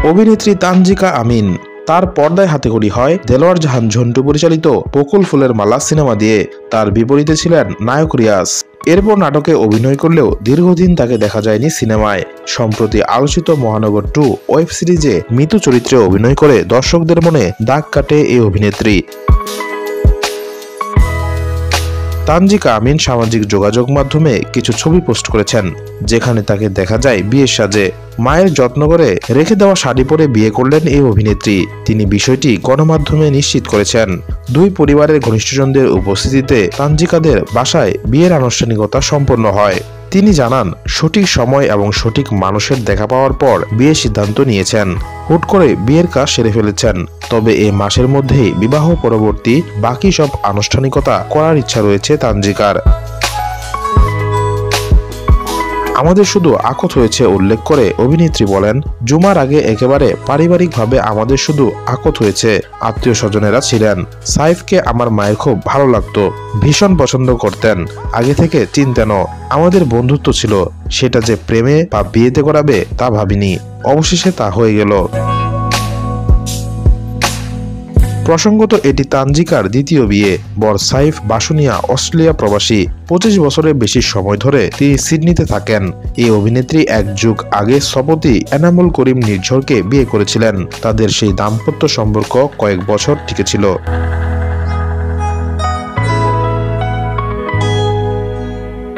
অভিনেত্রী তানজিকা আমিন। তার পর্দায় হাতেখড়ি হয় দেলোয়ার জাহান ঝন্টু পরিচালিত বকুল ফুলের মালা সিনেমা দিয়ে। তার বিপরীতে ছিলেন নায়ক রিয়াজ। এরপর নাটকে অভিনয় করলেও দীর্ঘদিন তাকে দেখা যায়নি সিনেমায়। সম্প্রতি আলোচিত মহানগর 2 ওয়েব সিরিজে মিতু চরিত্রে অভিনয় করে দর্শকদের মনে দাগ কাটে এই অভিনেত্রী। তানজিকা আমিন সামাজিক যোগাযোগ মাধ্যমে কিছু ছবি পোস্ট করেছেন, যেখানে তাকে দেখা যায় বিয়ের সাজে। মায়ের যত্ন করে রেখে দেওয়া শাড়ি পরে বিয়ে করলেন এই অভিনেত্রী। তিনি বিষয়টি গণমাধ্যমে নিশ্চিত করেছেন। দুই পরিবারের ঘনিষ্ঠজনদের উপস্থিতিতে তানজিকাদের বাসায় বিয়ের আনুষ্ঠানিকতা সম্পন্ন হয়। তিনি জানান, সঠিক সময় এবং সঠিক মানুষের দেখা পাওয়ার পর বিয়ের সিদ্ধান্ত নিয়েছেন। হুট করে বিয়ের কাজ সেরে ফেলেছেন। তবে এই মাসের মধ্যেই বিবাহ পরবর্তী বাকি সব আনুষ্ঠানিকতা করার ইচ্ছা রয়েছে তানজিকার। আমাদের শুধু আকত হয়েছে উল্লেখ করে অভিনেত্রী বলেন, জুমার আগে একেবারে পারিবারিকভাবে আমাদের শুধু আকত হয়েছে। আত্মীয় স্বজনেরা ছিলেন। সাইফকে আমার মায়ের খুব ভালো লাগতো, ভীষণ পছন্দ করতেন, আগে থেকে চিনতেনও। আমাদের বন্ধুত্ব ছিল, সেটা যে প্রেমে বা বিয়েতে করাবে তা ভাবিনি। অবশেষে তা হয়ে গেল। প্রসঙ্গত এটি তানজিকার দ্বিতীয় বিয়ে। বর সাইফ বাসুনিয়া অস্ট্রেলিয়া প্রবাসী। 25 বছরের বেশি সময় ধরে তিনি সিডনিতে থাকেন। এই অভিনেত্রী এক যুগ আগে স্থপতি এনামুল করিম নির্ঝরকে বিয়ে করেছিলেন। তাদের সেই দাম্পত্য সম্পর্ক কয়েক বছর টিকেছিল।